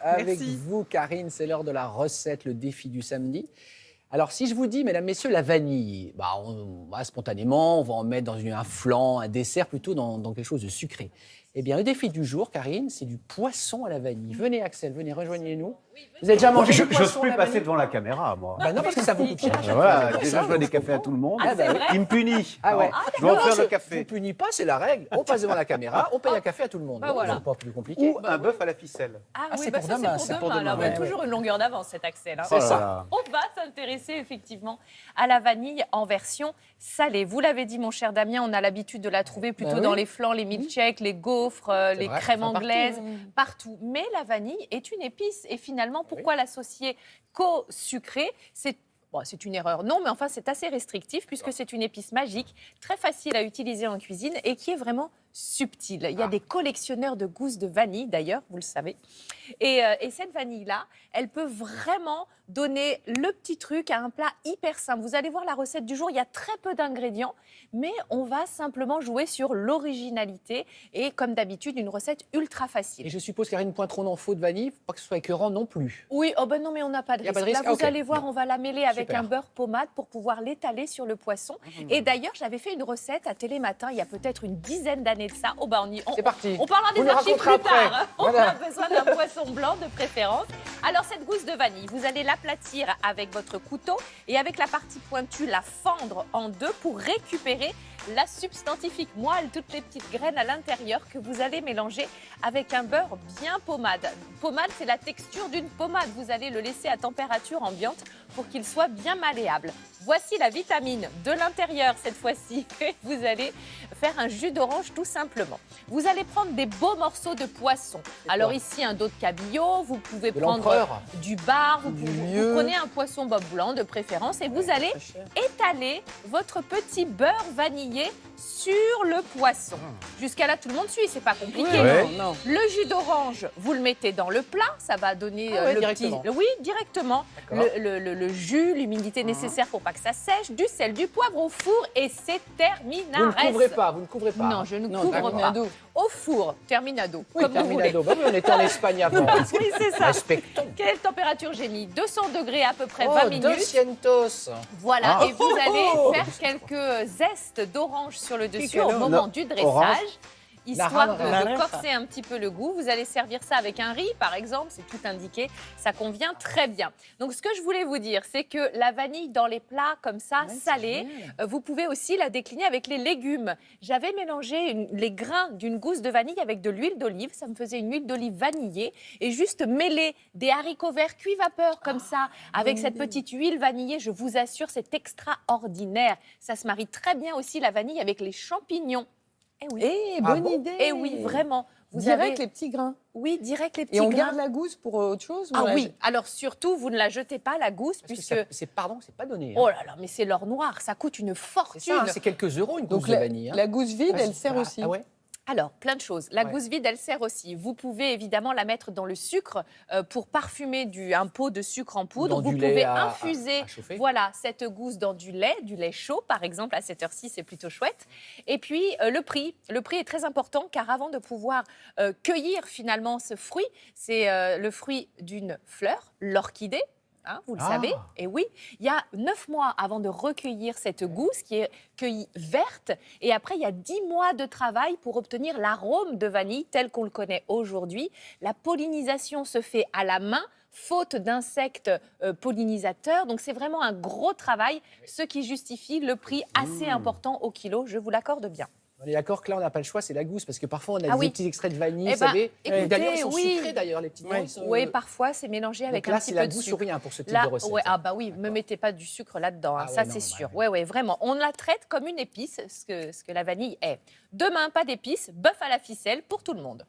avec Merci. vous, Karine. C'est l'heure de la recette, le défi du samedi. Alors, si je vous dis, mesdames, messieurs, la vanille, spontanément, on va en mettre dans un flan, un dessert, plutôt dans quelque chose de sucré. Eh bien, le défi du jour, Karine, c'est du poisson à la vanille. Venez, Axel, venez, rejoignez-nous. Vous avez déjà mangé du J'ose poisson à plus la passer vanille? devant la caméra, moi. Bah non, parce que ça vous coûte cher. Voilà, C'est déjà, ça, je dois des je cafés à comprends. tout le monde. Ah, bah oui. Il me punit. Ah ouais. Je dois en faire le Je café. vous punis pas, c'est la règle. On passe devant la caméra, on paye un café à tout le monde. Bah voilà. C'est pas plus compliqué. Ou un bœuf à la ficelle. Ah, Ah, oui, c'est bah pour ça demain, c'est ça. pour demain. Alors, Ouais, bah, ouais. toujours une longueur d'avance, cet Axel. Hein. C'est ça. Voilà. On va s'intéresser effectivement à la vanille en version salée. Vous l'avez dit, mon cher Damien, on a l'habitude de la trouver plutôt Bah oui. dans les flans, les milkshakes, les gaufres, les vrai, crèmes enfin, anglaises, partout. partout. Mais la vanille est une épice. Et finalement, pourquoi l'associer qu'au sucré? C'est une erreur, non, mais enfin, c'est assez restrictif puisque c'est une épice magique, très facile à utiliser en cuisine et qui est vraiment subtile. Il y a des collectionneurs de gousses de vanille, d'ailleurs, vous le savez. Et cette vanille-là, elle peut vraiment donner le petit truc à un plat hyper simple. Vous allez voir la recette du jour, il y a très peu d'ingrédients, mais on va simplement jouer sur l'originalité et, comme d'habitude, une recette ultra facile. Et je suppose, Karine, point trop en faux de vanille, faut pas que ce soit écœurant non plus. Oui, oh ben non, mais on n'a pas de Y a risque. pas de risque? Là, vous Ok. allez voir, on va la mêler avec Super. un beurre pommade pour pouvoir l'étaler sur le poisson. Et d'ailleurs, j'avais fait une recette à Télématin il y a peut-être une dizaine d'années de ça. Oh ben C'est parti. on parlera Vous des nous archives plus raconterez après. tard. On Voilà. a besoin d'un poisson blanc de préférence. Alors, cette gousse de vanille, vous allez l'aplatir avec votre couteau et avec la partie pointue, la fendre en deux pour récupérer la substantifique moelle, toutes les petites graines à l'intérieur que vous allez mélanger avec un beurre bien pommade. Pommade, c'est la texture d'une pommade. Vous allez le laisser à température ambiante pour qu'il soit bien malléable. Voici la vitamine de l'intérieur cette fois-ci. Vous allez faire un jus d'orange tout simplement. Vous allez prendre des beaux morceaux de poisson. Alors quoi? ici, un dos de cabillaud. Vous pouvez De prendre l'empereur? du bar. Vous lieu. prenez un poisson bob blanc de préférence et vous allez Très cher. étaler votre petit beurre vanillé sur le poisson. Jusqu'à là, tout le monde suit, c'est pas compliqué. Ouais. Non. Le jus d'orange, vous le mettez dans le plat, ça va donner Ah ouais, le directement. petit... Oui, directement. D'accord. Le jus, l'humidité nécessaire pour pas que ça sèche, du sel, du poivre au four et c'est terminaresse. Vous ne couvrez pas, vous ne couvrez pas. Non, je ne Non, couvre d'accord. pas. Terminado. Au four, terminado, Oui, comme vous voulez. terminado. Bah oui, on était en Espagne avant. Oui, c'est ça. Respectons. Quelle température j'ai mis? 200 degrés à peu près, Oh, 20 minutes. 200. Voilà, Ah. et vous allez Oh. faire quelques zestes d'orange sur le dessus Piquant. au moment Non. du Orange. dressage. Histoire La de rame. corser un petit peu le goût. Vous allez servir ça avec un riz, par exemple, c'est tout indiqué. Ça convient très bien. Donc, ce que je voulais vous dire, c'est que la vanille dans les plats comme ça, Ouais, c'est salés, génial. vous pouvez aussi la décliner avec les légumes. J'avais mélangé les grains d'une gousse de vanille avec de l'huile d'olive. Ça me faisait une huile d'olive vanillée. Et juste mêler des haricots verts cuits vapeur comme ça, avec cette petite huile vanillée, je vous assure, c'est extraordinaire. Ça se marie très bien aussi, la vanille, avec les champignons. Eh oui. Ah Bonne bon? idée. Eh oui, vraiment. Vous Direct avez... les petits grains. Oui, direct les petits Et on grains. garde la gousse pour autre chose ou Ah on la oui, jette? alors surtout, vous ne la jetez pas, la gousse, Parce que puisque... c'est pas donné. hein. Oh là là, mais c'est l'or noir, ça coûte une C'est fortune. ça, hein, c'est quelques euros une gousse Donc de vanille. hein. la gousse vide, Ah, elle c'est sert pas- aussi. Ah ouais. Alors, plein de choses. La Ouais. gousse vide, elle sert aussi. Vous pouvez évidemment la mettre dans le sucre pour parfumer un pot de sucre en poudre. Dans Vous du lait pouvez à infuser chauffer. voilà, cette gousse dans du lait chaud, par exemple, à cette heure-ci, c'est plutôt chouette. Et puis, le prix. Le prix est très important car avant de pouvoir cueillir finalement ce fruit, c'est le fruit d'une fleur, l'orchidée. Hein, vous le Ah. savez, et oui, il y a 9 mois avant de recueillir cette gousse qui est cueillie verte, et après il y a 10 mois de travail pour obtenir l'arôme de vanille tel qu'on le connaît aujourd'hui. La pollinisation se fait à la main, faute d'insectes pollinisateurs, donc c'est vraiment un gros travail, ce qui justifie le prix assez important au kilo, je vous l'accorde bien. On est d'accord que là, on n'a pas le choix, c'est la gousse, parce que parfois, on a Ah des oui. petits extraits de vanille, Eh vous ben, savez. écoutez, D'ailleurs, ils sont oui. sucrés, d'ailleurs, les petits noix. Oui, parfois c'est mélangé avec Donc là, un petit c'est peu la de gousse sucre. ou rien pour ce type Là, de recette. ouais, ah bah oui, me mettez pas du sucre là-dedans, hein, Ah ça ouais, non, c'est bah sûr. ouais. Ouais, vraiment. On la traite comme une épice, ce que la vanille est. Demain, pas d'épices, bœuf à la ficelle pour tout le monde.